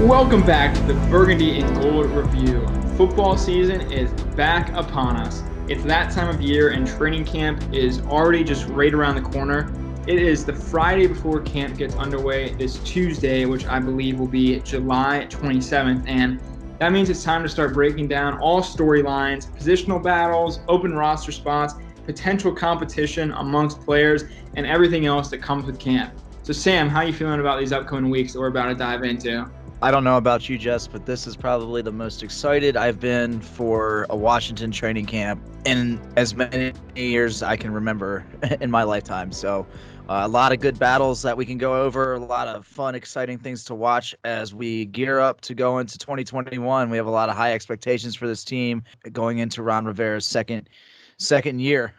Welcome back to the Burgundy and Gold Review. Football season is back upon us. It's that time of year and training camp is already just right around the corner. It is the Friday before camp gets underway this Tuesday, which I believe will be July 27th. And that means it's time to start breaking down all storylines, positional battles, open roster spots, potential competition amongst players, and everything else that comes with camp. So Sam, how are you feeling about these upcoming weeks that we're about to dive into? I don't know about you, Jess, but this is probably the most excited I've been for a Washington training camp in as many years I can remember in my lifetime. So a lot of good battles that we can go over, a lot of fun, exciting things to watch as we gear up to go into 2021. We have a lot of high expectations for this team going into Ron Rivera's second year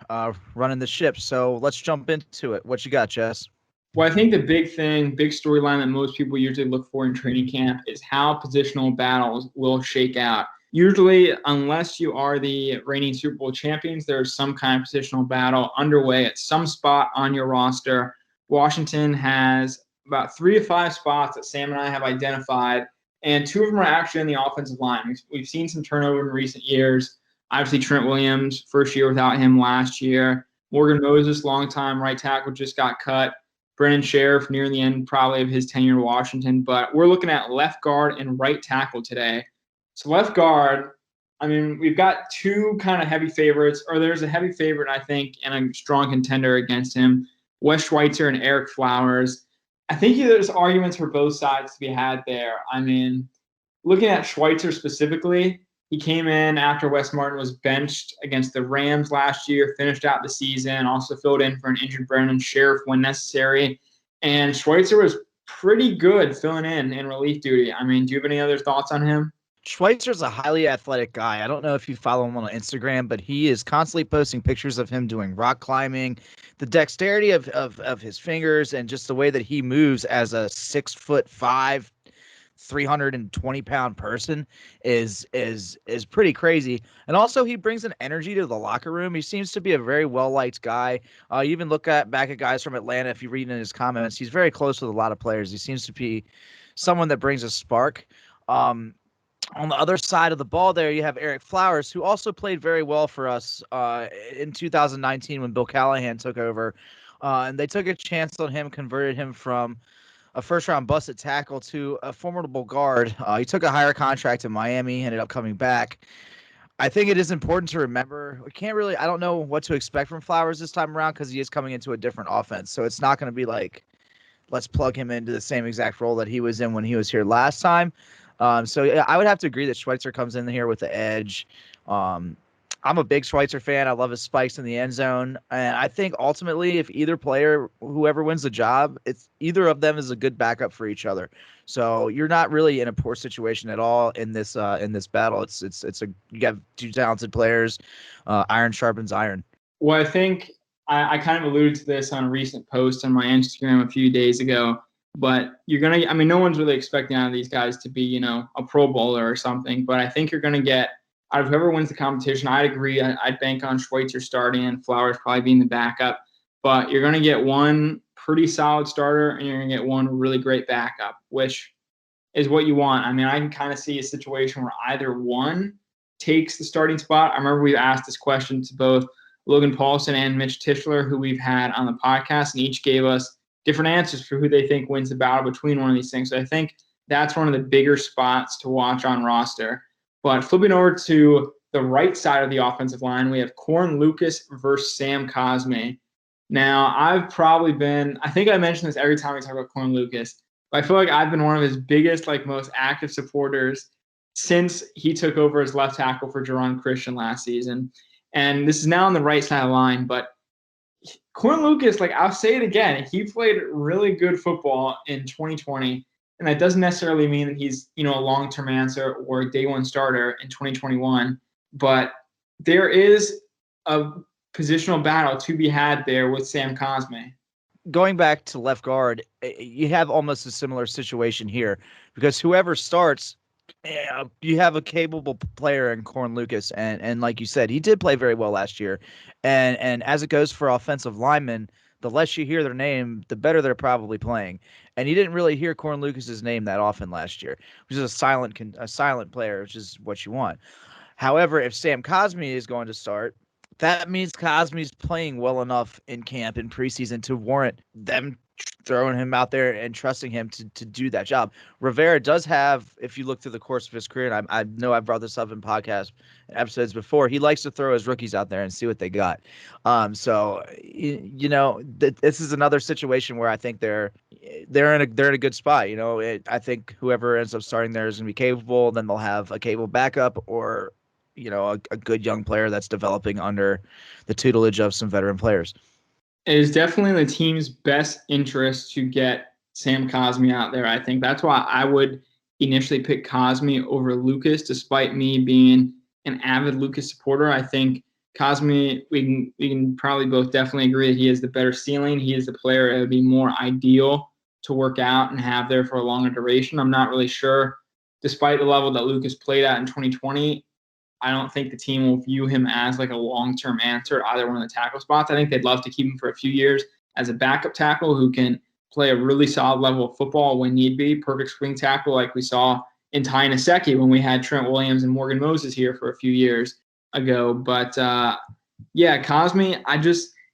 running the ship. So let's jump into it. What you got, Jess? Well, I think the big storyline that most people usually look for in training camp is how positional battles will shake out. Usually, unless you are the reigning Super Bowl champions, there's some kind of positional battle underway at some spot on your roster. Washington has about 3 to 5 spots that Sam and I have identified, and 2 of them are actually in the offensive line. We've seen some turnover in recent years. Obviously, Trent Williams, first year without him last year. Morgan Moses, longtime right tackle, just got cut. Brennan Sheriff near the end probably of his tenure in Washington, but we're looking at left guard and right tackle today. So left guard, I mean, we've got 2 kind of heavy favorites, or there's a heavy favorite, I think, and a strong contender against him, Wes Schweitzer and Eric Flowers. I think there's arguments for both sides to be had there. I mean, looking at Schweitzer specifically, he came in after Wes Martin was benched against the Rams last year, finished out the season, also filled in for an injured Brennan Sheriff when necessary. And Schweitzer was pretty good filling in relief duty. I mean, do you have any other thoughts on him? Schweitzer's a highly athletic guy. I don't know if you follow him on Instagram, but he is constantly posting pictures of him doing rock climbing. The dexterity of his fingers and just the way that he moves as a 6'5", 320-pound person is pretty crazy. And also he brings an energy to the locker room. He seems to be a very well-liked guy. You even look back at guys from Atlanta, if you read in his comments, he's very close with a lot of players. He seems to be someone that brings a spark. On the other side of the ball there, you have Eric Flowers, who also played very well for us in 2019 when Bill Callahan took over. And they took a chance on him, converted him from a first-round bust at tackle to a formidable guard. He took a higher contract in Miami, ended up coming back. I think it is important to remember, I don't know what to expect from Flowers this time around because he is coming into a different offense. So it's not going to be like, let's plug him into the same exact role that he was in when he was here last time. So yeah, I would have to agree that Schweitzer comes in here with the edge. I'm a big Schweitzer fan. I love his spikes in the end zone. And I think ultimately, if either player, whoever wins the job, it's either of them is a good backup for each other. So you're not really in a poor situation at all in this battle. You got 2 talented players. Iron sharpens iron. Well, I think I kind of alluded to this on a recent post on my Instagram a few days ago. But no one's really expecting out of these guys to be, a Pro Bowler or something. But I think you're going to get, out of whoever wins the competition, I'd agree. I'd bank on Schweitzer starting and Flowers probably being the backup. But you're going to get one pretty solid starter and you're going to get one really great backup, which is what you want. I mean, I can kind of see a situation where either one takes the starting spot. I remember we've asked this question to both Logan Paulson and Mitch Tischler, who we've had on the podcast, and each gave us different answers for who they think wins the battle between one of these things. So I think that's one of the bigger spots to watch on roster. But flipping over to the right side of the offensive line, we have Corn Lucas versus Sam Cosme. Now, I think I mention this every time we talk about Corn Lucas, but I feel like I've been one of his biggest, most active supporters since he took over as left tackle for Jerron Christian last season. And this is now on the right side of the line, but Corn Lucas, I'll say it again, he played really good football in 2020, and that doesn't necessarily mean that he's, a long-term answer or a day one starter in 2021, but there is a positional battle to be had there with Sam Cosme. Going back to left guard, you have almost a similar situation here because whoever starts, you have a capable player in Corn Lucas, and like you said, he did play very well last year. And as it goes for offensive linemen, the less you hear their name, the better they're probably playing. And you didn't really hear Corn Lucas's name that often last year, which is a silent player, which is what you want. However, if Sam Cosme is going to start, that means Cosme's playing well enough in camp and preseason to warrant them throwing him out there and trusting him to do that job. Rivera does have, if you look through the course of his career, and I know I've brought this up in podcast episodes before, he likes to throw his rookies out there and see what they got. So this is another situation where I think they're in a good spot. I think whoever ends up starting there is going to be capable. Then they'll have a capable backup or a good young player that's developing under the tutelage of some veteran players. It is definitely in the team's best interest to get Sam Cosme out there. I think that's why I would initially pick Cosme over Lucas, despite me being an avid Lucas supporter. I think Cosme, we can probably both definitely agree that he has the better ceiling. He is the player that would be more ideal to work out and have there for a longer duration. I'm not really sure, despite the level that Lucas played at in 2020, I don't think the team will view him as like a long-term answer at either one of the tackle spots. I think they'd love to keep him for a few years as a backup tackle who can play a really solid level of football when need be. Perfect swing tackle like we saw in Ty Nsekhe when we had Trent Williams and Morgan Moses here for a few years ago. But Cosme,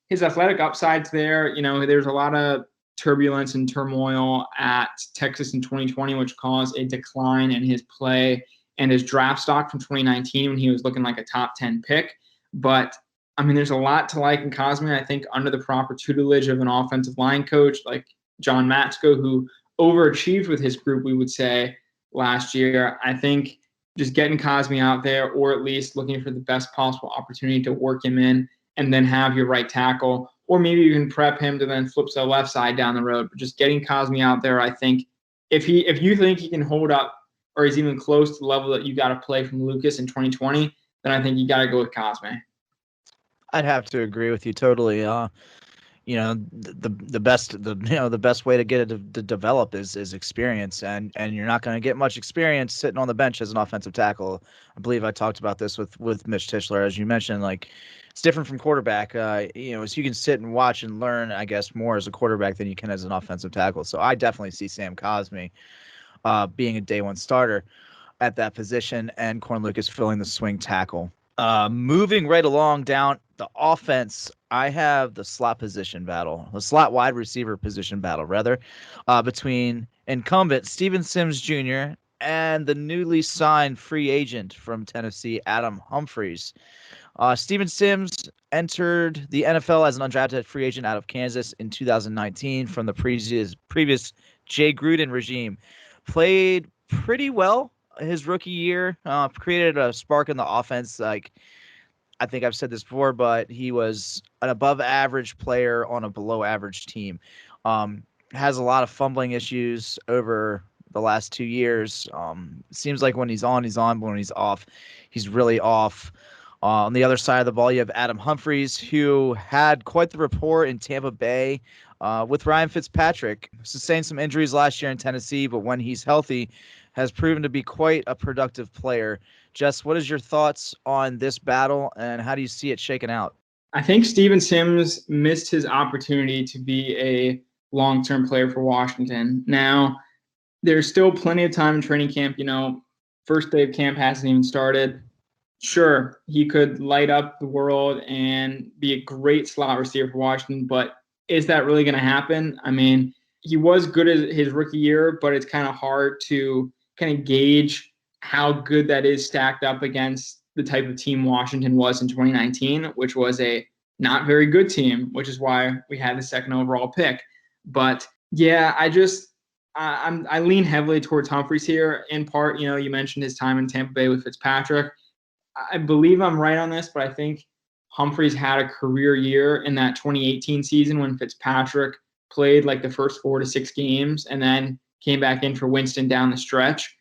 his athletic upside's there. There's a lot of turbulence and turmoil at Texas in 2020, which caused a decline in his play and his draft stock from 2019 when he was looking like a top 10 pick. But, there's a lot to like in Cosme. I think under the proper tutelage of an offensive line coach like John Matsko, who overachieved with his group, we would say, last year, I think just getting Cosme out there or at least looking for the best possible opportunity to work him in and then have your right tackle, or maybe you can prep him to then flip to the left side down the road. But just getting Cosme out there, I think if you think he can hold up or he's even close to the level that you got to play from Lucas in 2020, then I think you got to go with Cosme. I'd have to agree with you totally. The best way to get it to develop is experience, and you're not going to get much experience sitting on the bench as an offensive tackle. I believe I talked about this with Mitch Tischler, as you mentioned. Like, it's different from quarterback. So you can sit and watch and learn, I guess, more as a quarterback than you can as an offensive tackle. So I definitely see Sam Cosme being a day one starter at that position, and Corn Lucas filling the swing tackle. Moving right along down the offense, I have the slot wide receiver position battle, between incumbent Steven Sims Jr. and the newly signed free agent from Tennessee, Adam Humphries. Steven Sims entered the NFL as an undrafted free agent out of Kansas in 2019 from the previous Jay Gruden regime. Played pretty well his rookie year, created a spark in the offense. Like, I think I've said this before, but he was an above average player on a below average team. Has a lot of fumbling issues over the last 2 years. Seems like when he's on, but when he's off, he's really off. On the other side of the ball, you have Adam Humphries, who had quite the rapport in Tampa Bay with Ryan Fitzpatrick. Sustained some injuries last year in Tennessee, but when he's healthy, has proven to be quite a productive player. Jess, what is your thoughts on this battle, and how do you see it shaking out? I think Steven Sims missed his opportunity to be a long-term player for Washington. Now, there's still plenty of time in training camp. First day of camp hasn't even started. Sure, he could light up the world and be a great slot receiver for Washington, but is that really going to happen? He was good at his rookie year, but it's kind of hard to kind of gauge how good that is stacked up against the type of team Washington was in 2019, which was a not very good team, which is why we had the second overall pick. But yeah, I lean heavily towards Humphries here. In part, you mentioned his time in Tampa Bay with Fitzpatrick. I believe I'm right on this, but I think Humphries had a career year in that 2018 season when Fitzpatrick played like the first 4 to 6 games and then came back in for Winston down the stretch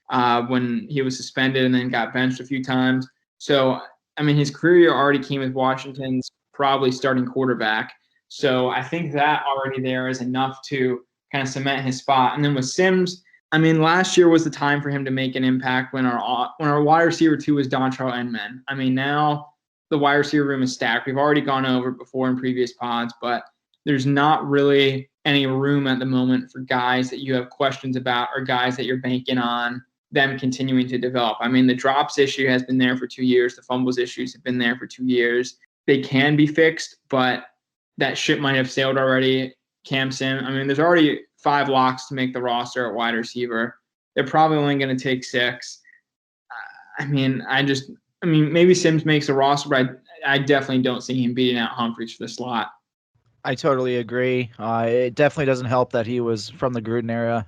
when he was suspended and then got benched a few times. So, his career year already came with Washington's probably starting quarterback. So I think that already there is enough to kind of cement his spot. And then with Sims, last year was the time for him to make an impact when our wide receiver 2 was Dontrell Inman. Now the wide receiver room is stacked. We've already gone over it before in previous pods, but there's not really any room at the moment for guys that you have questions about or guys that you're banking on them continuing to develop. I mean, the drops issue has been there for 2 years. The fumbles issues have been there for 2 years. They can be fixed, but that ship might have sailed already. Cam Sim, I mean, there's already 5 locks to make the roster at wide receiver. They're probably only going to take 6. I mean, maybe Sims makes a roster, but I definitely don't see him beating out Humphries for the slot. I totally agree. It definitely doesn't help that he was from the Gruden era.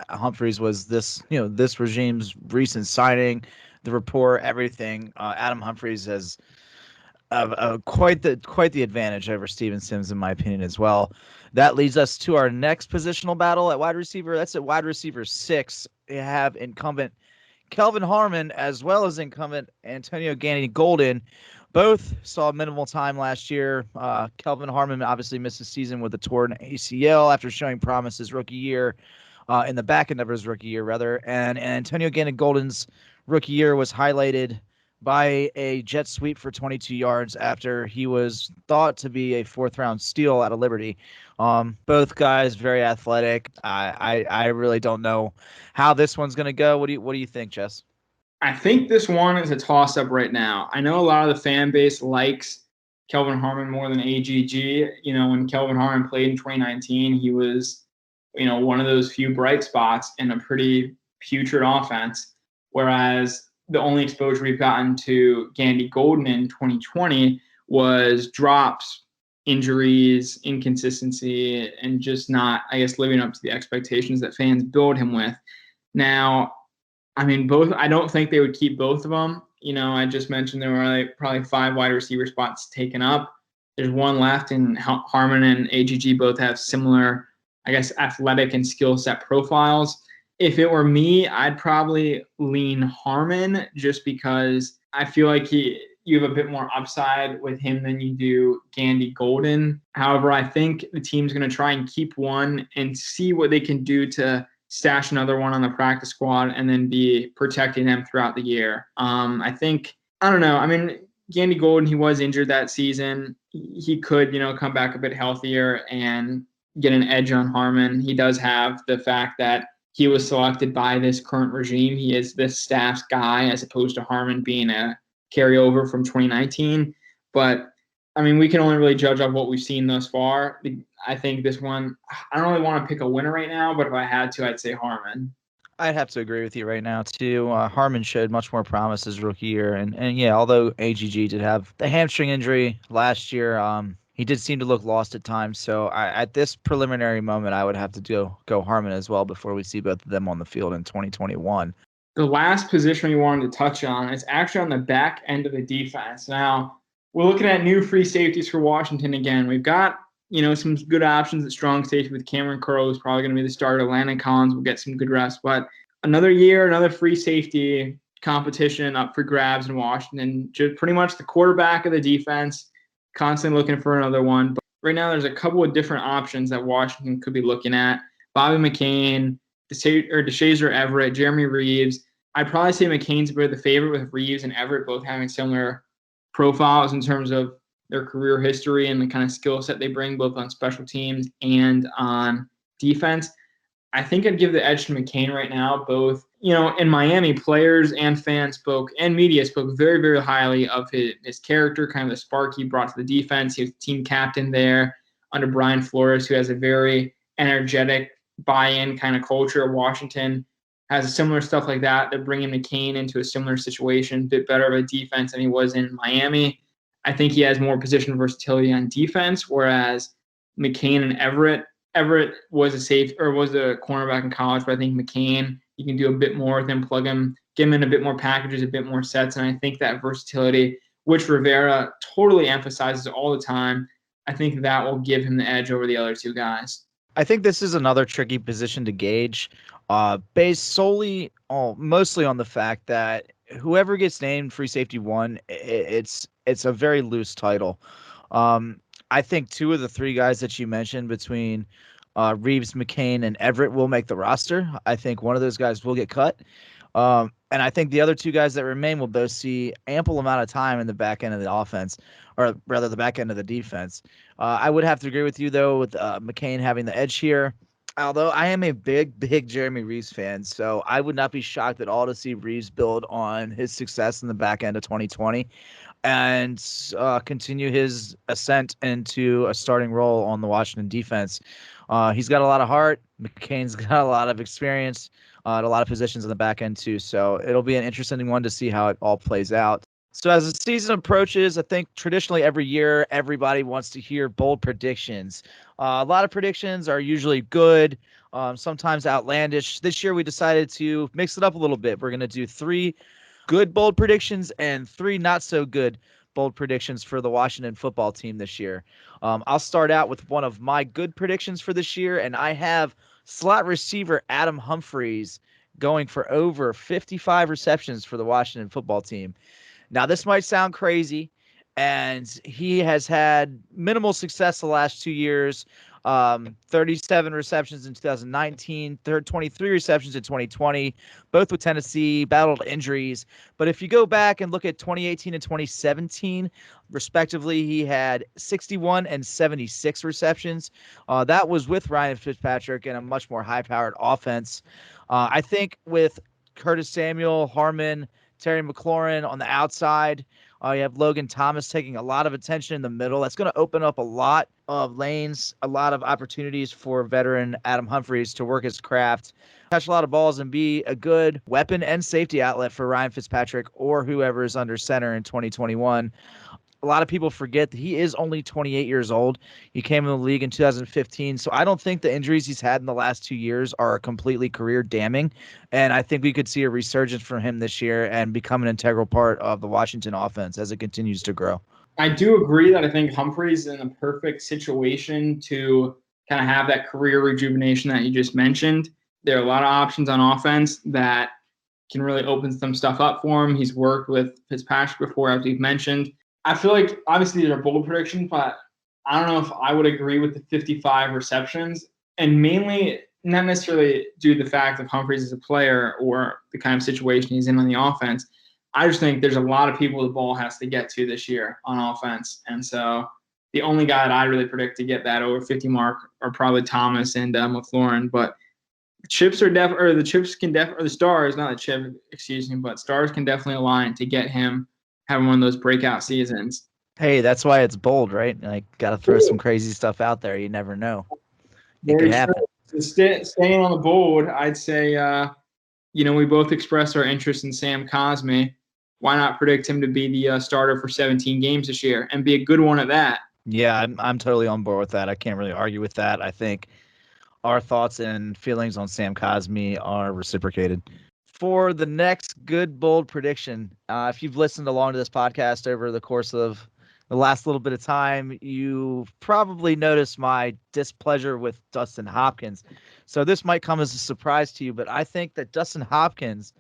Humphries was this regime's recent signing, the rapport, everything. Adam Humphries has quite the advantage over Steven Sims, in my opinion, as well. That leads us to our next positional battle at wide receiver. That's at wide receiver 6. We have incumbent Kelvin Harmon as well as incumbent Antonio Golden. Both saw minimal time last year. Kelvin Harmon obviously missed the season with a torn ACL after showing promise his rookie year, in the back end of his rookie year, rather. And Antonio Golden's rookie year was highlighted by a jet sweep for 22 yards after he was thought to be a 4th-round steal out of Liberty. Both guys very athletic. I really don't know how this one's going to go. What do you think, Jess? I think this one is a toss-up right now. I know a lot of the fan base likes Kelvin Harmon more than AGG. You know, when Kelvin Harmon played in 2019, he was, one of those few bright spots in a pretty putrid offense. Whereas the only exposure we've gotten to Gandy Golden in 2020 was drops, injuries, inconsistency, and just not, I guess, living up to the expectations that fans build him with. Now, I mean, I don't think they would keep both of them. I just mentioned there were probably 5 wide receiver spots taken up. There's 1 left, and Harmon and AGG both have similar, I guess, athletic and skill set profiles. If it were me, I'd probably lean Harmon just because I feel like you have a bit more upside with him than you do Gandy Golden. However, I think the team's going to try and keep one and see what they can do to stash another one on the practice squad and then be protecting them throughout the year. I don't know. I mean, Gandy Golden, he was injured that season. He could, come back a bit healthier and get an edge on Harmon. He does have the fact that he was selected by this current regime. He is this staff's guy as opposed to Harmon being a carryover from 2019. But I mean, we can only really judge off what we've seen thus far. I think this one, I don't really want to pick a winner right now, but if I had to, I'd say Harmon. I'd have to agree with you right now, too. Harmon showed much more promise his rookie year. And yeah, although AGG did have the hamstring injury last year, he did seem to look lost at times. So at this preliminary moment, I would have to go Harmon as well before we see both of them on the field in 2021. The last position we wanted to touch on is actually on the back end of the defense. Now, we're looking at new free safeties for Washington again. We've got, some good options at strong safety with Cameron Curl, who's probably going to be the starter. Landon Collins will get some good rest. But another year, another free safety competition up for grabs in Washington. Just pretty much the quarterback of the defense, constantly looking for another one. But right now, there's a couple of different options that Washington could be looking at. Bobby McCain, DeShazer Everett, Jeremy Reeves. I'd probably say McCain's a bit of the favorite with Reeves and Everett both having similar profiles in terms of their career history and the kind of skill set they bring both on special teams and on defense. I think I'd give the edge to McCain right now. Both, in Miami, players and fans and media spoke very, very highly of his character, kind of the spark he brought to the defense. He was team captain there under Brian Flores, who has a very energetic buy-in kind of culture. Washington has similar stuff like that. They're bringing McCain into a similar situation, a bit better of a defense than he was in Miami. I think he has more position versatility on defense, whereas McCain and Everett was a cornerback in college, but I think McCain, you can do a bit more with him, plug him, get him in a bit more packages, a bit more sets, and I think that versatility, which Rivera totally emphasizes all the time, I think that will give him the edge over the other 2 guys. I think this is another tricky position to gauge, based mostly on the fact that whoever gets named free safety 1, it's a very loose title. I think 2 of the 3 guys that you mentioned between Reeves, McCain, and Everett will make the roster. I think one of those guys will get cut. And I think the other two guys that remain will both see ample amount of time in the back end of the offense, or rather the back end of the defense. I would have to agree with you, though, with McCain having the edge here. Although I am a big Jeremy Reeves fan, so I would not be shocked at all to see Reeves build on his success in the back end of 2020 and continue his ascent into a starting role on the Washington defense. He's got a lot of heart. McCain's got a lot of experience at a lot of positions in the back end too. So it'll be an interesting one to see how it all plays out. So as the season approaches, I think traditionally every year everybody wants to hear bold predictions. A lot of predictions are usually good, sometimes outlandish. This year we decided to mix it up a little bit. We're going to do 3 good bold predictions and 3 not so good bold predictions for the Washington football team this year. I'll start out with one of my good predictions for this year, and I have slot receiver Adam Humphries going for over 55 receptions for the Washington football team. Now, this might sound crazy, and he has had minimal success the last 2 years. 37 receptions in 2019, 23 receptions in 2020, both with Tennessee, battled injuries. But if you go back and look at 2018 and 2017, respectively, he had 61 and 76 receptions. That was with Ryan Fitzpatrick and a much more high-powered offense. I think with Curtis Samuel, Harmon, Terry McLaurin on the outside. You have Logan Thomas taking a lot of attention in the middle. That's going to open up a lot of lanes, a lot of opportunities for veteran Adam Humphries to work his craft, catch a lot of balls, and be a good weapon and safety outlet for Ryan Fitzpatrick or whoever is under center in 2021. A lot of people forget that he is only 28 years old. He came in the league in 2015. So I don't think the injuries he's had in the last 2 years are completely career damning. And I think we could see a resurgence from him this year and become an integral part of the Washington offense as it continues to grow. I do agree that I think Humphries is in a perfect situation to kind of have that career rejuvenation that you just mentioned. There are a lot of options on offense that can really open some stuff up for him. He's worked with Fitzpatrick before, as we've mentioned. I feel like obviously these are bold predictions, but I don't know if I would agree with the 55 receptions, and mainly not necessarily due to the fact of Humphries as a player or the kind of situation he's in on the offense. I just think there's a lot of people the ball has to get to this year on offense, and so the only guy that I really predict to get that over 50 mark are probably Thomas and McLaurin. But the stars can definitely align to get him having one of those breakout seasons. Hey, that's why it's bold, right? Like, got to throw some crazy stuff out there. You never know. It could happen. So staying on the board, I'd say, we both expressed our interest in Sam Cosmi. Why not predict him to be the starter for 17 games this year and be a good one at that? Yeah, I'm totally on board with that. I can't really argue with that. I think our thoughts and feelings on Sam Cosmi are reciprocated. For the next good, bold prediction, if you've listened along to this podcast over the course of the last little bit of time, you probably noticed my displeasure with Dustin Hopkins. So this might come as a surprise to you, but I think that Dustin Hopkins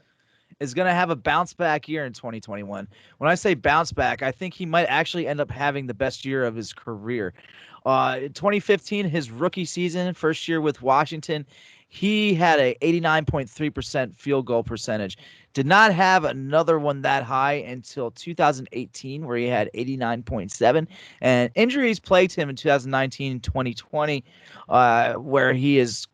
is going to have a bounce back year in 2021. When I say bounce back, I think he might actually end up having the best year of his career. In 2015, his rookie season, first year with Washington, he had a 89.3% field goal percentage. Did not have another one that high until 2018, where he had 89.7. And injuries plagued him in 2019, 2020, where he is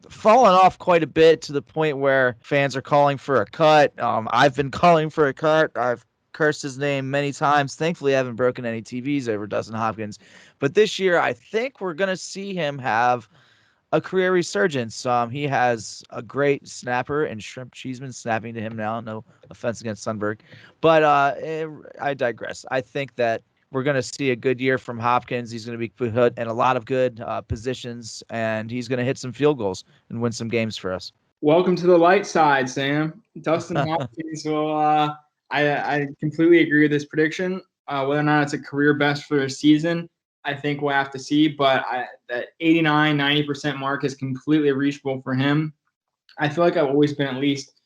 fallen off quite a bit to the point where fans are calling for a cut. I've been calling for a cut. I've cursed his name many times. Thankfully, I haven't broken any TVs over Dustin Hopkins. But this year, I think we're going to see him have a career resurgence. He has a great snapper and Shrimp Cheeseman snapping to him now. No offense against Sundberg. But I digress. I think that we're going to see a good year from Hopkins. He's going to be put in a lot of good positions, and he's going to hit some field goals and win some games for us. Welcome to the light side, Sam. Dustin Hopkins will I completely agree with this prediction. Whether or not it's a career best for a season, I think we'll have to see. But that 89, 90% mark is completely reachable for him. I feel like I've always been at least,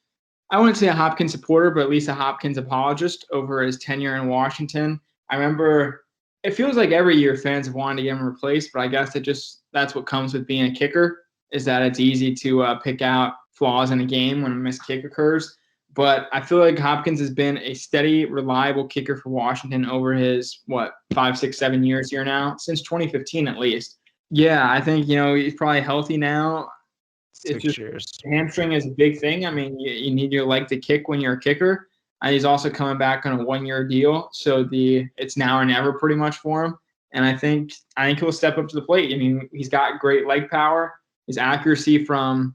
I wouldn't say a Hopkins supporter, but at least a Hopkins apologist over his tenure in Washington. I remember it feels like every year fans have wanted to get him replaced, but I guess that's what comes with being a kicker, is that it's easy to pick out flaws in a game when a missed kick occurs. But I feel like Hopkins has been a steady, reliable kicker for Washington over his, 5, 6, 7 years here now, since 2015 at least. Yeah, I think, he's probably healthy now. It's just 6 years. hamstring is a big thing. I mean, you need your leg to kick when you're a kicker. And he's also coming back on a 1-year deal, so it's now or never pretty much for him. And I think he'll step up to the plate. I mean, he's got great leg power. His accuracy from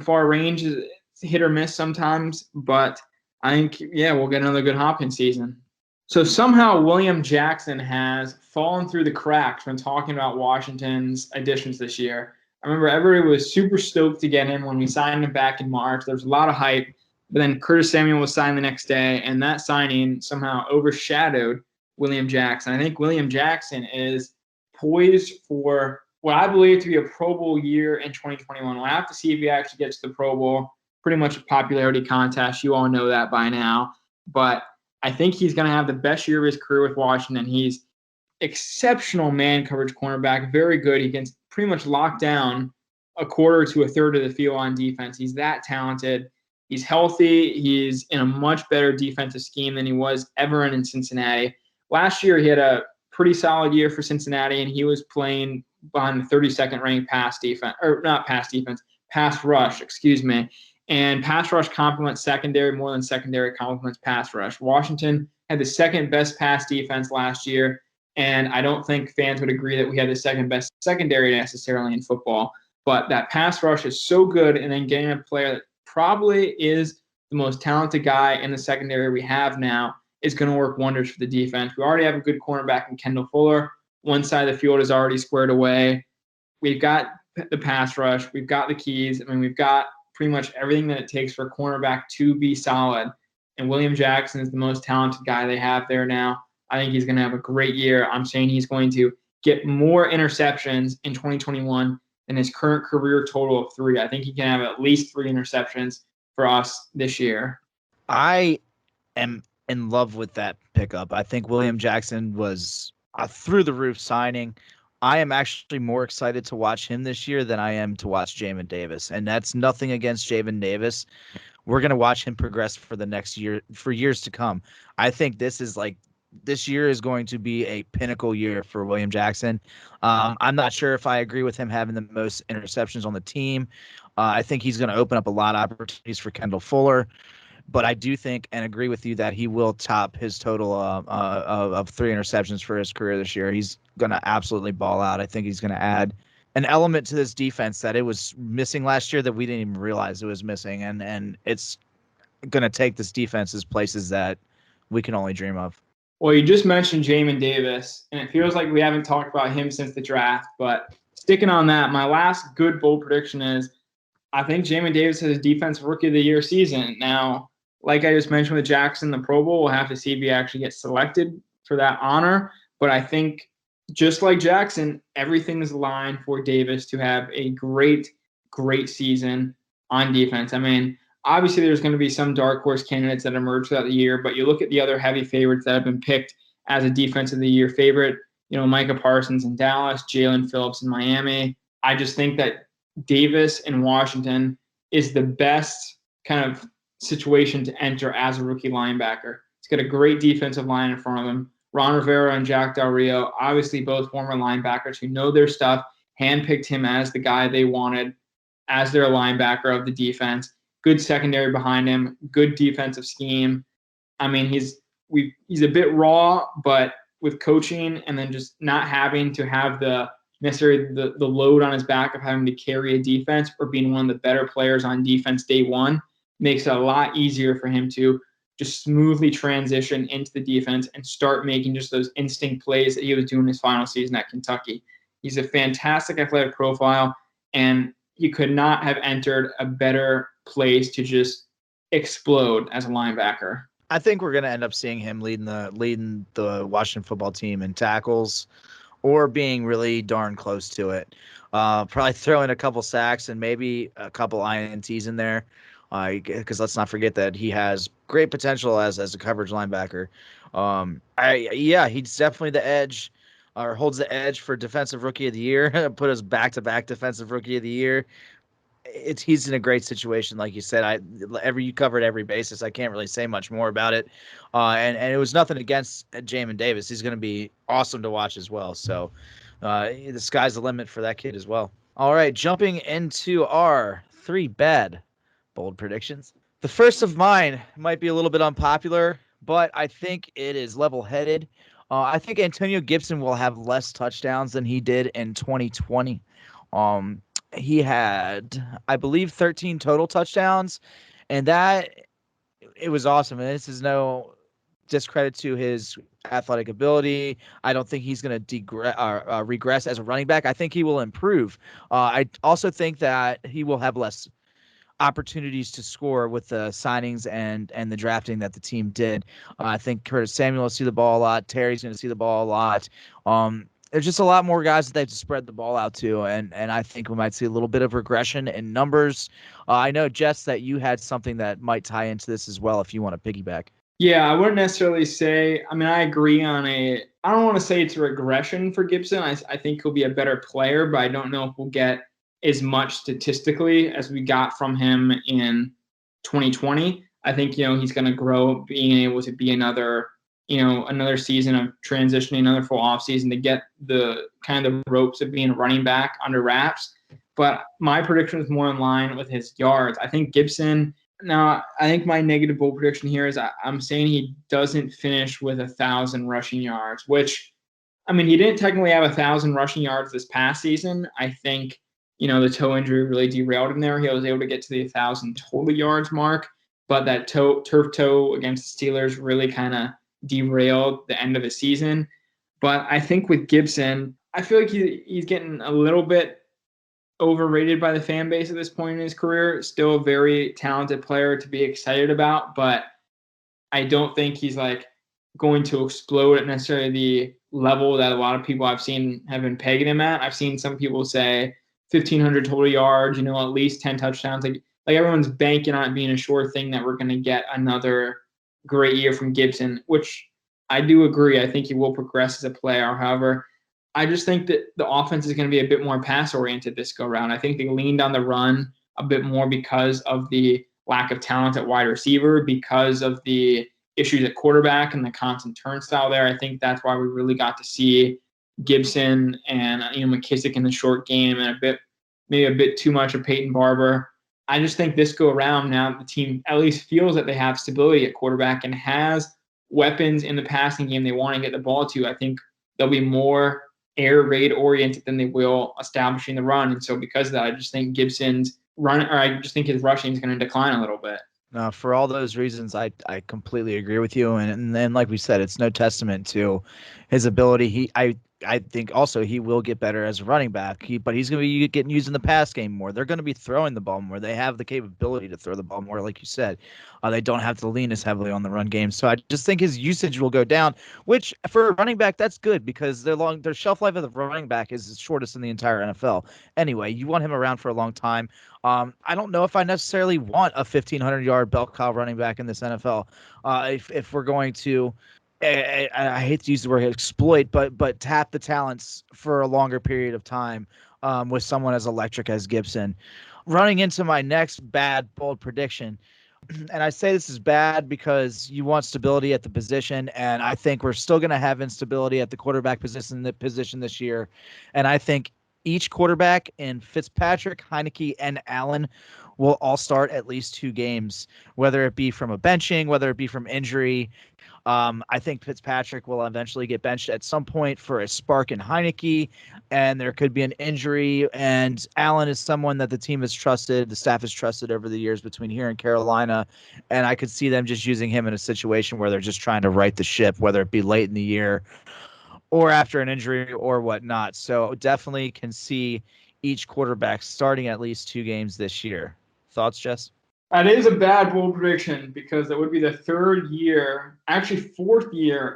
far range is hit or miss sometimes, but I think we'll get another good Hopkins season. So somehow William Jackson has fallen through the cracks when talking about Washington's additions this year. I remember everybody was super stoked to get him when we signed him back in March. There was a lot of hype. But then Curtis Samuel was signed the next day, and that signing somehow overshadowed William Jackson. I think William Jackson is poised for what I believe to be a Pro Bowl year in 2021. We'll have to see if he actually gets to the Pro Bowl. Pretty much a popularity contest. You all know that by now. But I think he's going to have the best year of his career with Washington. He's exceptional man coverage cornerback, very good. He can pretty much lock down a quarter to a third of the field on defense. He's that talented. He's healthy. He's in a much better defensive scheme than he was ever in Cincinnati. Last year, he had a pretty solid year for Cincinnati, and he was playing behind the 32nd ranked pass rush, excuse me. And pass rush complements secondary more than secondary complements pass rush. Washington had the second best pass defense last year, and I don't think fans would agree that we had the second best secondary necessarily in football. But that pass rush is so good, and then getting a player that probably is the most talented guy in the secondary we have now is going to work wonders for the defense. We already have a good cornerback in Kendall Fuller. One side of the field is already squared away. We've got the pass rush. We've got the keys. I mean, we've got pretty much everything that it takes for a cornerback to be solid. And William Jackson is the most talented guy they have there now. I think he's going to have a great year. I'm saying he's going to get more interceptions in 2021 than his current career total of 3. I think he can have at least 3 interceptions for us this year. I am in love with that pickup. I think William Jackson was a through the roof signing. I am actually more excited to watch him this year than I am to watch Jamin Davis. And that's nothing against Jamin Davis. We're going to watch him progress for the next year, for years to come. I think this year is going to be a pinnacle year for William Jackson. I'm not sure if I agree with him having the most interceptions on the team. I think he's going to open up a lot of opportunities for Kendall Fuller. But I do think and agree with you that he will top his total of 3 interceptions for his career this year. He's going to absolutely ball out. I think he's going to add an element to this defense that it was missing last year that we didn't even realize it was missing. And it's going to take this defense's places that we can only dream of. Well, you just mentioned Jamin Davis, and it feels like we haven't talked about him since the draft. But sticking on that, my last good bold prediction is I think Jamin Davis has a defensive rookie of the year season. Now, like I just mentioned with Jackson, the Pro Bowl, we'll have to see if he actually gets selected for that honor. But I think just like Jackson, everything is aligned for Davis to have a great, great season on defense. I mean, obviously there's going to be some dark horse candidates that emerge throughout the year, but you look at the other heavy favorites that have been picked as a defense of the year favorite, Micah Parsons in Dallas, Jalen Phillips in Miami. I just think that Davis in Washington is the best kind of situation to enter as a rookie linebacker. He's got a great defensive line in front of him. Ron Rivera and Jack Del Rio, obviously both former linebackers who know their stuff, handpicked him as the guy they wanted as their linebacker of the defense. Good secondary behind him, good defensive scheme. I mean, he's a bit raw, but with coaching and then just not having to have the load on his back of having to carry a defense or being one of the better players on defense day one makes it a lot easier for him to just smoothly transition into the defense and start making just those instinct plays that he was doing his final season at Kentucky. He's a fantastic athletic profile, and he could not have entered a better place to just explode as a linebacker. I think we're going to end up seeing him leading the Washington football team in tackles or being really darn close to it. Probably throwing a couple sacks and maybe a couple INTs in there. Because let's not forget that he has great potential as a coverage linebacker. He's definitely the edge, or holds the edge for defensive rookie of the year. Put us back-to-back defensive rookie of the year. he's in a great situation, like you said. You covered every basis. I can't really say much more about it. And it was nothing against Jamin Davis. He's going to be awesome to watch as well. So the sky's the limit for that kid as well. All right, jumping into our 3 bad bold predictions. The first of mine might be a little bit unpopular, but I think it is level-headed. I think Antonio Gibson will have less touchdowns than he did in 2020. He had, I believe, 13 total touchdowns, and that it was awesome. And this is no discredit to his athletic ability. I don't think he's going to regress as a running back. I think he will improve. I also think that he will have less opportunities to score with the signings and the drafting that the team did. I think Curtis Samuel will see the ball a lot. Terry's going to see the ball a lot. There's just a lot more guys that they have to spread the ball out to, and I think we might see a little bit of regression in numbers. I know, Jess, that you had something that might tie into this as well if you want to piggyback. Yeah, I wouldn't necessarily say, I mean, I agree on I don't want to say it's a regression for Gibson. I think he'll be a better player, but I don't know if we'll get as much statistically as we got from him in 2020. I think, he's going to grow being able to be another season of transitioning, another full offseason to get the kind of the ropes of being a running back under wraps. But my prediction is more in line with his yards. I think Gibson. Now, I think my negative bold prediction here is I'm saying he doesn't finish with 1,000 rushing yards, which, I mean, he didn't technically have 1,000 rushing yards this past season. I think, the toe injury really derailed him there. He was able to get to the 1,000 total yards mark, but that turf toe against the Steelers really kind of derailed the end of the season. But I think with Gibson, I feel like he's getting a little bit overrated by the fan base at this point in his career. Still a very talented player to be excited about, but I don't think he's like going to explode at necessarily the level that a lot of people I've seen have been pegging him at. I've seen some people say 1,500 total yards, at least 10 touchdowns. Like everyone's banking on it being a sure thing that we're going to get another great year from Gibson, which I do agree. I think he will progress as a player. However, I just think that the offense is going to be a bit more pass-oriented this go-round. I think they leaned on the run a bit more because of the lack of talent at wide receiver, because of the issues at quarterback and the constant turnstile there. I think that's why we really got to see Gibson and McKissick in the short game, and maybe a bit too much of Peyton Barber. I just think this go-around now the team at least feels that they have stability at quarterback and has weapons in the passing game they want to get the ball to. I think there'll be more air raid oriented than they will establishing the run. And so because of that, I just think his rushing is going to decline a little bit. For all those reasons, I completely agree with you. And then, like we said, it's no testament to his ability. I think also he will get better as a running back, but he's going to be getting used in the pass game more. They're going to be throwing the ball more. They have the capability to throw the ball more, like you said. They don't have to lean as heavily on the run game. So I just think his usage will go down, which for a running back, that's good because their shelf life of the running back is the shortest in the entire NFL. Anyway, you want him around for a long time. I don't know if I necessarily want a 1,500-yard bell cow running back in this NFL. If we're going to I hate to use the word exploit, but tap the talents for a longer period of time with someone as electric as Gibson. Running into my next bad, bold prediction, and I say this is bad because you want stability at the position, and I think we're still going to have instability at the quarterback position this year. And I think each quarterback in Fitzpatrick, Heineke, and Allen will all start at least 2 games, whether it be from a benching, whether it be from injury. I think Fitzpatrick will eventually get benched at some point for a spark in Heineke, and there could be an injury. And Allen is someone that the team has trusted, the staff has trusted over the years between here and Carolina, and I could see them just using him in a situation where they're just trying to right the ship, whether it be late in the year or after an injury or whatnot. So definitely can see each quarterback starting at least 2 games this year. Thoughts, Jess? That is a bad bold prediction because that would be the 4th year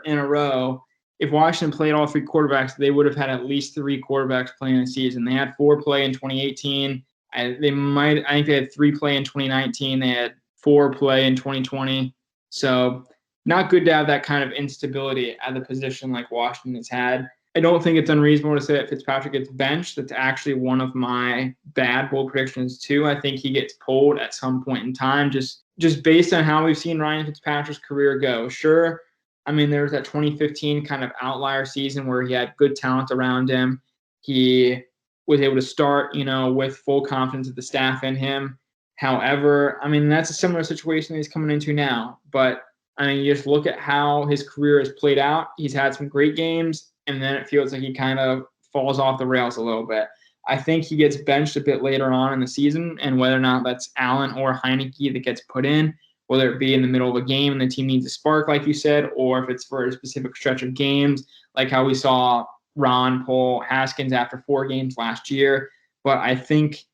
in a row. If Washington played all 3 quarterbacks, they would have had at least 3 quarterbacks playing the season. They had 4 play in 2018. I think they had 3 play in 2019. They had 4 play in 2020. So not good to have that kind of instability at the position like Washington has had. I don't think it's unreasonable to say that Fitzpatrick gets benched. That's actually one of my bad bold predictions too. I think he gets pulled at some point in time, just based on how we've seen Ryan Fitzpatrick's career go. Sure, I mean, there was that 2015 kind of outlier season where he had good talent around him. He was able to start, with full confidence of the staff in him. However, I mean, that's a similar situation that he's coming into now. But I mean, you just look at how his career has played out. He's had some great games, and then it feels like he kind of falls off the rails a little bit. I think he gets benched a bit later on in the season, and whether or not that's Allen or Heineke that gets put in, whether it be in the middle of a game and the team needs a spark, like you said, or if it's for a specific stretch of games, like how we saw Ron pull Haskins after 4 games last year. But I think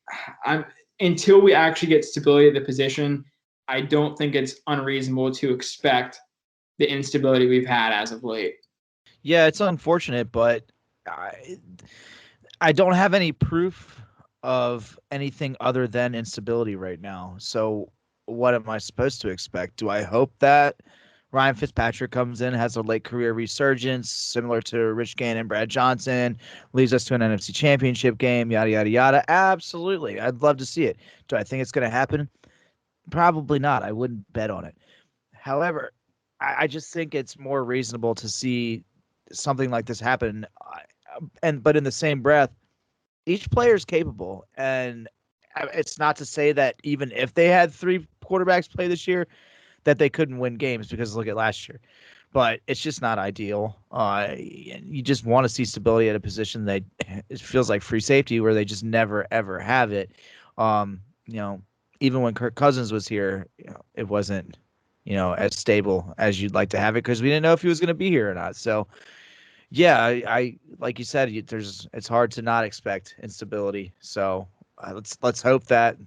until we actually get stability at the position, I don't think it's unreasonable to expect the instability we've had as of late. Yeah, it's unfortunate, but I don't have any proof of anything other than instability right now. So what am I supposed to expect? Do I hope that Ryan Fitzpatrick comes in, has a late career resurgence, similar to Rich Gannon and Brad Johnson, leads us to an NFC Championship game, yada, yada, yada? Absolutely. I'd love to see it. Do I think it's going to happen? Probably not. I wouldn't bet on it. However, I just think it's more reasonable to see something like this happen. But in the same breath, each player is capable, and it's not to say that even if they had 3 quarterbacks play this year, that they couldn't win games, because look at last year. But it's just not ideal. You just want to see stability at a position that it feels like free safety, where they just never ever have it. You know, even when Kirk Cousins was here, it wasn't as stable as you'd like to have it, because we didn't know if he was going to be here or not. So yeah, I like you said, it's hard to not expect instability. So let's hope that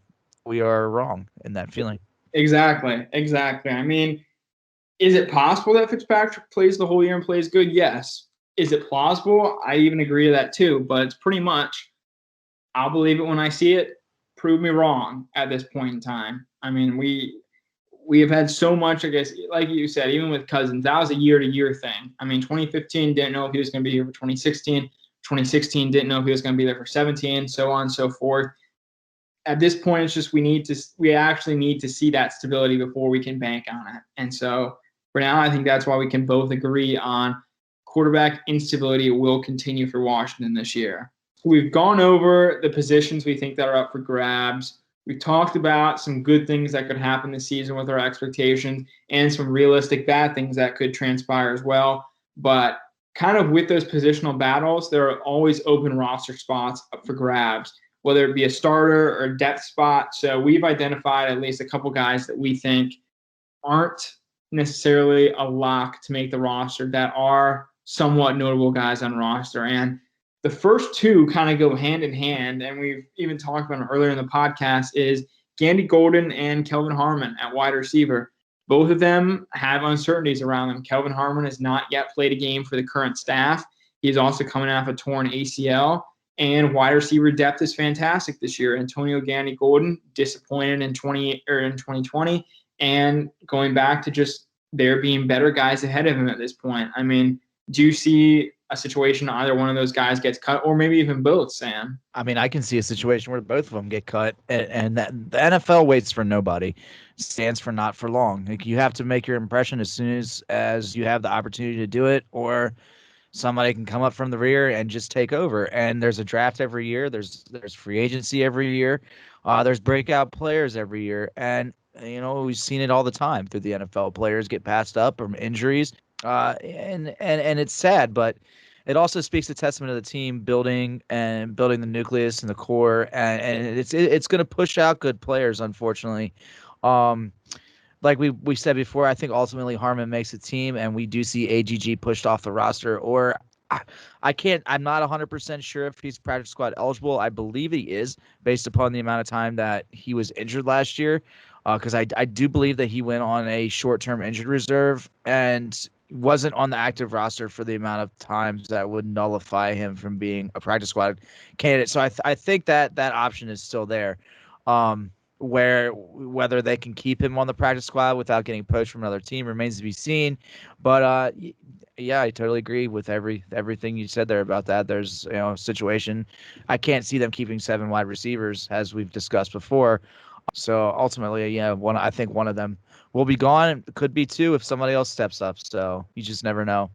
we are wrong in that feeling. Exactly. I mean, is it possible that Fitzpatrick plays the whole year and plays good? Yes. Is it plausible? I even agree to that too, but it's pretty much, I'll believe it when I see it. Prove me wrong at this point in time. I mean, we have had so much, I guess, like you said, even with Cousins, that was a year-to-year thing. I mean, 2015 didn't know if he was going to be here for 2016. 2016 didn't know if he was going to be there for 17, so on and so forth. At this point, it's just we actually need to see that stability before we can bank on it. And so for now, I think that's why we can both agree on quarterback instability will continue for Washington this year. We've gone over the positions we think that are up for grabs. We talked about some good things that could happen this season with our expectations, and some realistic bad things that could transpire as well. But kind of with those positional battles, there are always open roster spots up for grabs, whether it be a starter or a depth spot. So we've identified at least a couple guys that we think aren't necessarily a lock to make the roster, that are somewhat notable guys on roster. And the first 2 kind of go hand in hand, and we've even talked about them earlier in the podcast, is Gandy Golden and Kelvin Harmon at wide receiver. Both of them have uncertainties around them. Kelvin Harmon has not yet played a game for the current staff. He's also coming off a torn ACL, and wide receiver depth is fantastic this year. Antonio Gandy Golden disappointed in 2020, and going back to just there being better guys ahead of him at this point. I mean, do you see a situation either one of those guys gets cut, or maybe even both, Sam? I mean, I can see a situation where both of them get cut, and that the NFL waits for nobody, stands for not for long. Like, you have to make your impression as soon as you have the opportunity to do it, or somebody can come up from the rear and just take over. And there's a draft every year. There's free agency every year. There's breakout players every year, and we've seen it all the time through the NFL. Players get passed up from injuries, and it's sad, but it also speaks a testament to the team building the nucleus and the core, and it's going to push out good players, unfortunately. Like we said before, I think ultimately Harmon makes a team, and we do see AGG pushed off the roster. Or I'm not 100% sure if he's practice squad eligible. I believe he is, based upon the amount of time that he was injured last year. Because I do believe that he went on a short-term injured reserve and wasn't on the active roster for the amount of times that would nullify him from being a practice squad candidate. So I think that option is still there. Whether they can keep him on the practice squad without getting poached from another team remains to be seen. But Yeah, I totally agree with everything you said there about that. There's, a situation. I can't see them keeping 7 wide receivers, as we've discussed before. So ultimately, I think one of them will be gone. It could be two if somebody else steps up. So you just never know.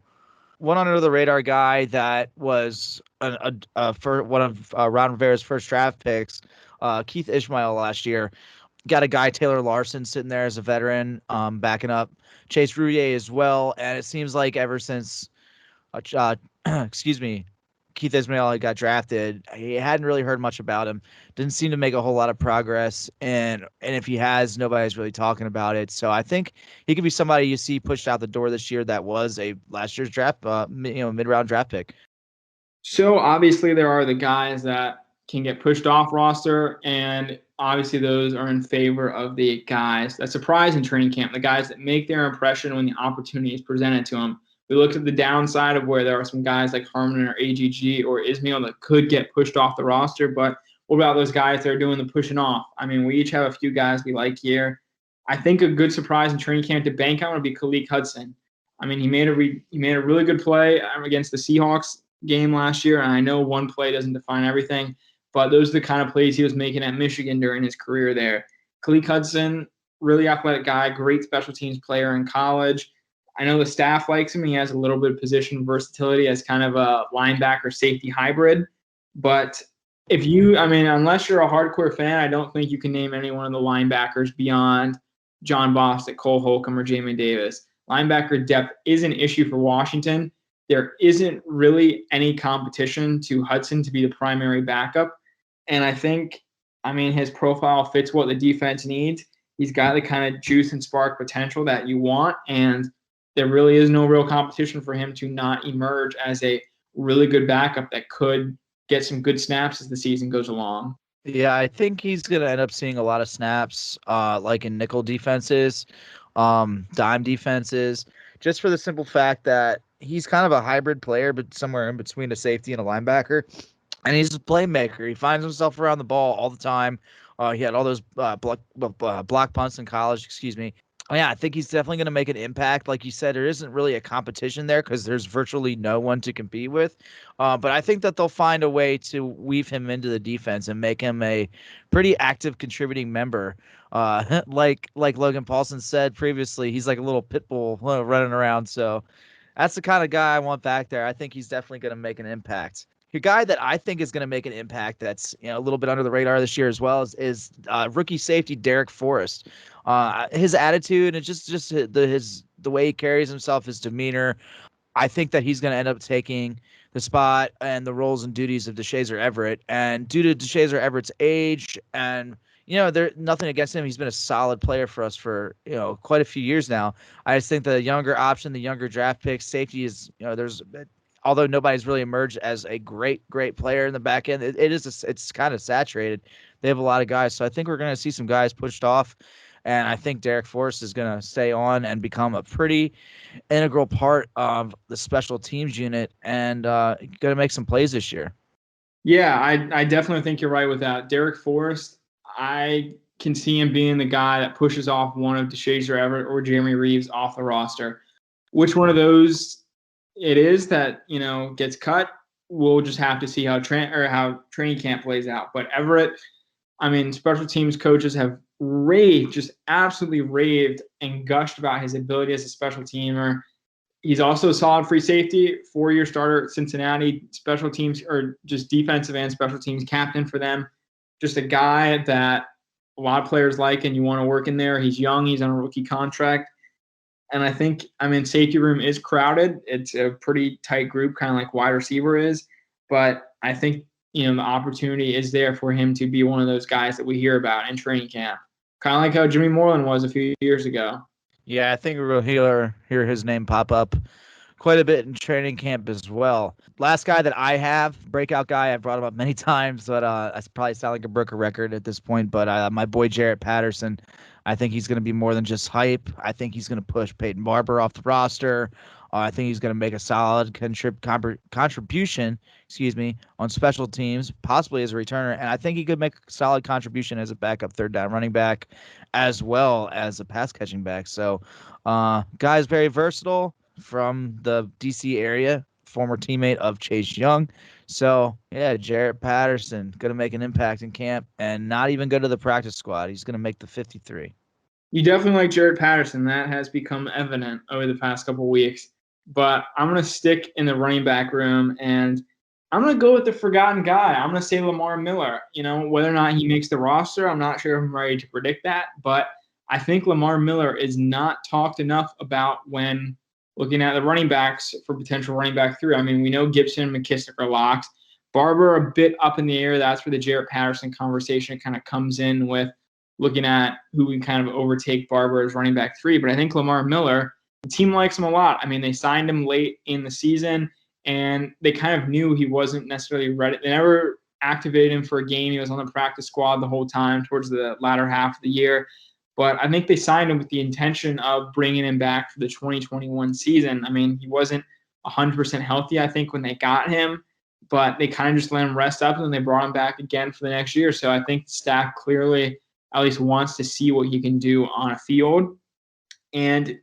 One under the radar guy that was for one of Ron Rivera's first draft picks, Keith Ishmael last year. Got a guy, Taylor Larson, sitting there as a veteran, backing up Chase Roullier as well. And it seems like ever since, excuse me, Keith Ismail got drafted, he hadn't really heard much about him. Didn't seem to make a whole lot of progress, and if he has, nobody's really talking about it. So I think he could be somebody you see pushed out the door this year. That was a last year's draft, mid-round draft pick. So obviously there are the guys that can get pushed off roster, and obviously those are in favor of the guys that surprise in training camp, the guys that make their impression when the opportunity is presented to them. We looked at the downside of where there are some guys like Harmon or AGG or Ismail that could get pushed off the roster, but what about those guys that are doing the pushing off? I mean, we each have a few guys we like here. I think a good surprise in training camp to bank on would be Khaleke Hudson. I mean, he made a really good play against the Seahawks game last year, and I know one play doesn't define everything, but those are the kind of plays he was making at Michigan during his career there. Khaleke Hudson, really athletic guy, great special teams player in college. I know the staff likes him. He has a little bit of position versatility as kind of a linebacker safety hybrid. But unless you're a hardcore fan, I don't think you can name any one of the linebackers beyond John Bostic, Cole Holcomb, or Jamin Davis. Linebacker depth is an issue for Washington. There isn't really any competition to Hudson to be the primary backup. And I think, his profile fits what the defense needs. He's got the kind of juice and spark potential that you want. And there really is no real competition for him to not emerge as a really good backup that could get some good snaps as the season goes along. Yeah, I think he's going to end up seeing a lot of snaps, like in nickel defenses, dime defenses, just for the simple fact that he's kind of a hybrid player, but somewhere in between a safety and a linebacker. And he's a playmaker. He finds himself around the ball all the time. He had all those block punts in college, excuse me. Yeah, I think he's definitely going to make an impact. Like you said, there isn't really a competition there because there's virtually no one to compete with. But I think that they'll find a way to weave him into the defense and make him a pretty active contributing member. Like Logan Paulson said previously, he's like a little pit bull running around. So that's the kind of guy I want back there. I think he's definitely going to make an impact. A guy that I think is going to make an impact that's a little bit under the radar this year as well is rookie safety Derek Forrest. His attitude and just the way he carries himself, his demeanor. I think that he's going to end up taking the spot and the roles and duties of DeShazer Everett. And due to DeShazer Everett's age and there's nothing against him. He's been a solid player for us for, quite a few years now. I just think the younger option, the younger draft pick, safety is, although nobody's really emerged as a great player in the back end, it's kind of saturated. They have a lot of guys. So I think we're going to see some guys pushed off. And I think Derek Forrest is going to stay on and become a pretty integral part of the special teams unit and going to make some plays this year. Yeah, I definitely think you're right with that. Derek Forrest, I can see him being the guy that pushes off one of DeShazer Everett or Jeremy Reeves off the roster. Which one of those it is that, gets cut, we'll just have to see how training camp plays out. But Everett, special teams coaches have absolutely raved and gushed about his ability as a special teamer. He's also a solid free safety, 4-year starter at Cincinnati, special teams or just defensive and special teams captain for them. Just a guy that a lot of players like and you want to work in there. He's young. He's on a rookie contract. And I think, safety room is crowded. It's a pretty tight group, kind of like wide receiver is. But I think, the opportunity is there for him to be one of those guys that we hear about in training camp. Kind of like how Jimmy Moreland was a few years ago. Yeah, I think we'll hear his name pop up quite a bit in training camp as well. Last guy that I have, breakout guy, I've brought him up many times, but I probably sound like a broken record at this point. But my boy Jarrett Patterson, I think he's going to be more than just hype. I think he's going to push Peyton Barber off the roster. I think he's going to make a solid contribution, on special teams, possibly as a returner. And I think he could make a solid contribution as a backup third down running back, as well as a pass catching back. So, guy's very versatile. from the DC area, former teammate of Chase Young. So, yeah, Jarrett Patterson going to make an impact in camp and not even go to the practice squad. He's going to make the 53. You definitely like Jarrett Patterson. That has become evident over the past couple of weeks. But I'm going to stick in the running back room, and I'm going to go with the forgotten guy. I'm going to say Lamar Miller. Whether or not he makes the roster, I'm not sure if I'm ready to predict that. But I think Lamar Miller is not talked enough about when looking at the running backs for potential running back 3. I mean, we know Gibson and McKissick are locked. Barber a bit up in the air. That's where the Jarrett Patterson conversation kind of comes in with looking at who we kind of overtake Barber as running back 3. But I think Lamar Miller, the team likes him a lot. I mean, they signed him late in the season, and they kind of knew he wasn't necessarily ready. They never activated him for a game. He was on the practice squad the whole time towards the latter half of the year. But I think they signed him with the intention of bringing him back for the 2021 season. I mean, he wasn't 100% healthy, I think, when they got him, but they kind of just let him rest up, and then they brought him back again for the next year. So I think the staff clearly at least wants to see what he can do on a field. And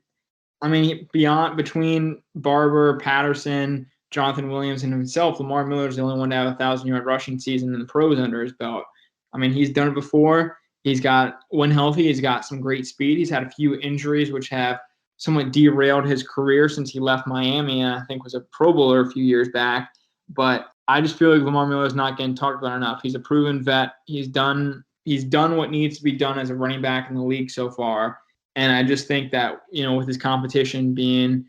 I mean, between Barber, Patterson, Jonathan Williams, and himself, Lamar Miller is the only one to have a 1,000-yard rushing season in the pros under his belt. I mean, he's done it before. He's got, when healthy, he's got some great speed. He's had a few injuries which have somewhat derailed his career since he left Miami, and I think was a Pro Bowler a few years back. But I just feel like Lamar Miller is not getting talked about enough. He's a proven vet. He's done what needs to be done as a running back in the league so far. And I just think that, with his competition being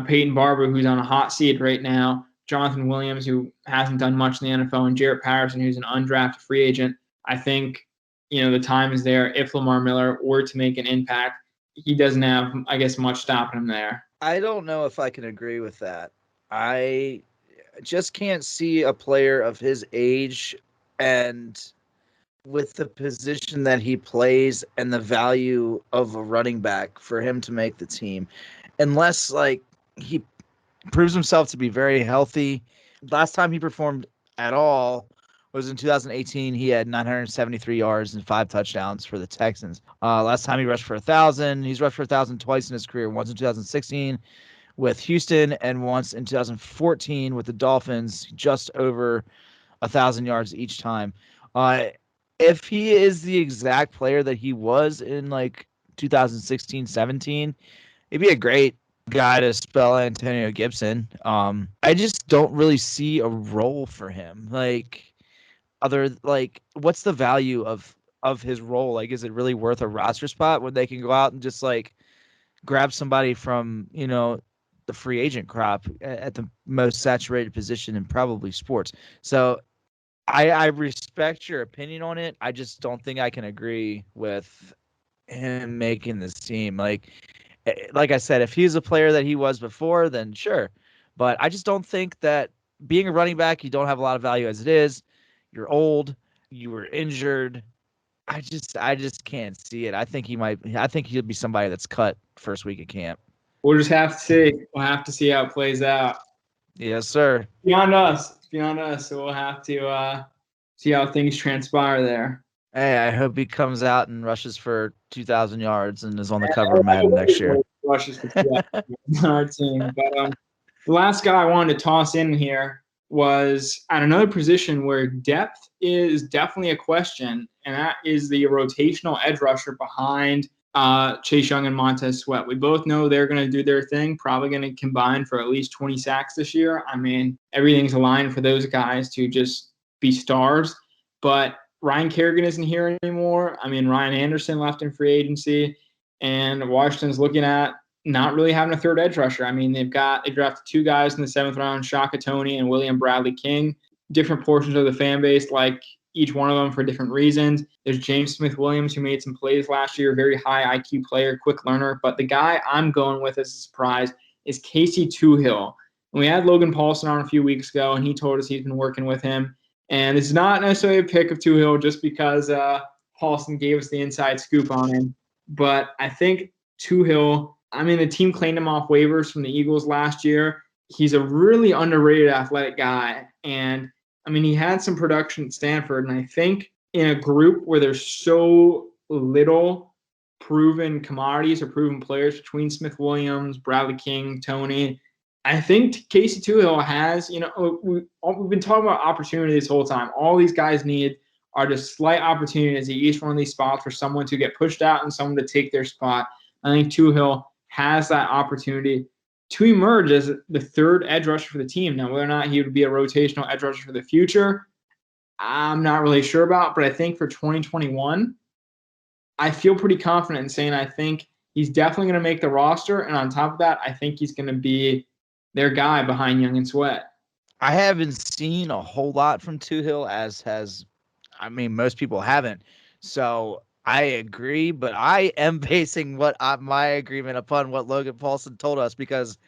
Peyton Barber, who's on a hot seat right now, Jonathan Williams, who hasn't done much in the NFL, and Jarrett Patterson, who's an undrafted free agent, I think, the time is there. If Lamar Miller were to make an impact, he doesn't have, I guess, much stopping him there. I don't know if I can agree with that. I just can't see a player of his age and with the position that he plays and the value of a running back for him to make the team, unless he proves himself to be very healthy. Last time he performed at all was in 2018. He had 973 yards and 5 touchdowns for the Texans. Last time he rushed for 1,000. He's rushed for 1,000 twice in his career. Once in 2016 with Houston and once in 2014 with the Dolphins, just over 1,000 yards each time. If he is the exact player that he was in 2016-17, it'd be a great guy to spell Antonio Gibson. I just don't really see a role for him. What's the value of his role? Is it really worth a roster spot when they can go out and just grab somebody from, the free agent crop at the most saturated position in probably sports? So I respect your opinion on it. I just don't think I can agree with him making this team. Like I said, if he's a player that he was before, then sure. But I just don't think that being a running back, you don't have a lot of value as it is. You're old. You were injured. I just can't see it. I think he'll be somebody that's cut first week of camp. We'll just have to see. We'll have to see how it plays out. Yes, sir. Beyond us. So we'll have to see how things transpire there. Hey, I hope he comes out and rushes for 2,000 yards and is on the cover of Madden next year. Rushes for 2,000 on our team. But the last guy I wanted to toss in here was at another position where depth is definitely a question, and that is the rotational edge rusher behind Chase Young and Montez Sweat. We both know they're going to do their thing, probably going to combine for at least 20 sacks this year. I mean, everything's aligned for those guys to just be stars. But Ryan Kerrigan isn't here anymore. I mean, Ryan Anderson left in free agency, and Washington's looking at not really having a third edge rusher. I mean, they drafted 2 guys in the 7th round, Shaka Toney and William Bradley King. Different portions of the fan base like each one of them for different reasons. There's James Smith-Williams, who made some plays last year, very high IQ player, quick learner. But the guy I'm going with as a surprise is Casey Toohill. And we had Logan Paulson on a few weeks ago, and he told us he's been working with him. And it's not necessarily a pick of Toohill just because Paulson gave us the inside scoop on him. But I think Toohill, I mean, the team claimed him off waivers from the Eagles last year. He's a really underrated athletic guy. And, I mean, he had some production at Stanford. And I think in a group where there's so little proven commodities or proven players between Smith Williams, Bradley King, Tony. I think Casey Toohill has, we've been talking about opportunity this whole time. All these guys need are just slight opportunities at each one of these spots for someone to get pushed out and someone to take their spot. I think Toohill has that opportunity to emerge as the third edge rusher for the team. Now, whether or not he would be a rotational edge rusher for the future, I'm not really sure about, but I think for 2021, I feel pretty confident in saying I think he's definitely going to make the roster. And on top of that, I think he's going to be their guy behind Young and Sweat. I haven't seen a whole lot from Toohill, most people haven't. So I agree, but I am basing my agreement upon what Logan Paulson told us, because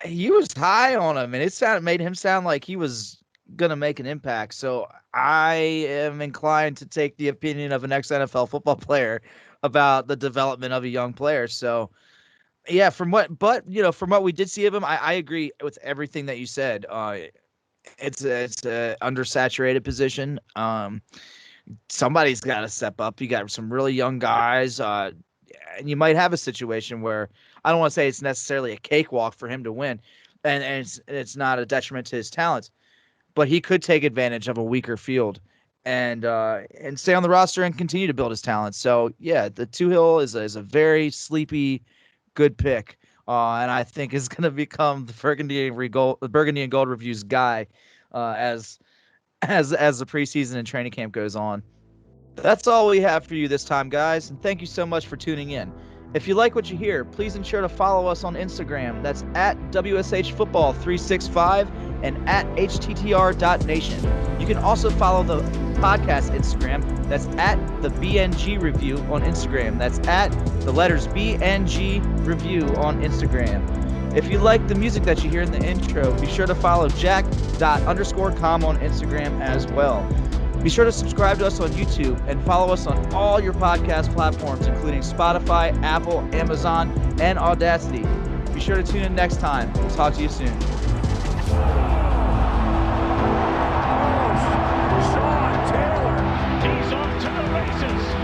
he was high on him, and it made him sound like he was going to make an impact. So I am inclined to take the opinion of an ex-NFL football player about the development of a young player. So yeah, from what we did see of him, I agree with everything that you said. It's a undersaturated position. Somebody's got to step up. You got some really young guys, and you might have a situation where, I don't want to say it's necessarily a cakewalk for him to win, and it's not a detriment to his talents, but he could take advantage of a weaker field and stay on the roster and continue to build his talent. So yeah, the Toohill is a very sleepy, good pick, and I think is going to become the Burgundy and Gold Review's guy as the preseason and training camp goes on. That's all we have for you this time, guys, and thank you so much for tuning in. If you like what you hear, please ensure to follow us on Instagram. That's at WSHFootball365 and at HTTR.nation. You can also follow the podcast Instagram. That's at the BNG Review on Instagram. That's at the letters BNG Review on Instagram. If you like the music that you hear in the intro, be sure to follow jack._com on Instagram as well. Be sure to subscribe to us on YouTube and follow us on all your podcast platforms, including Spotify, Apple, Amazon, and Audacity. Be sure to tune in next time. We'll talk to you soon. Sean Taylor, he's off to the races.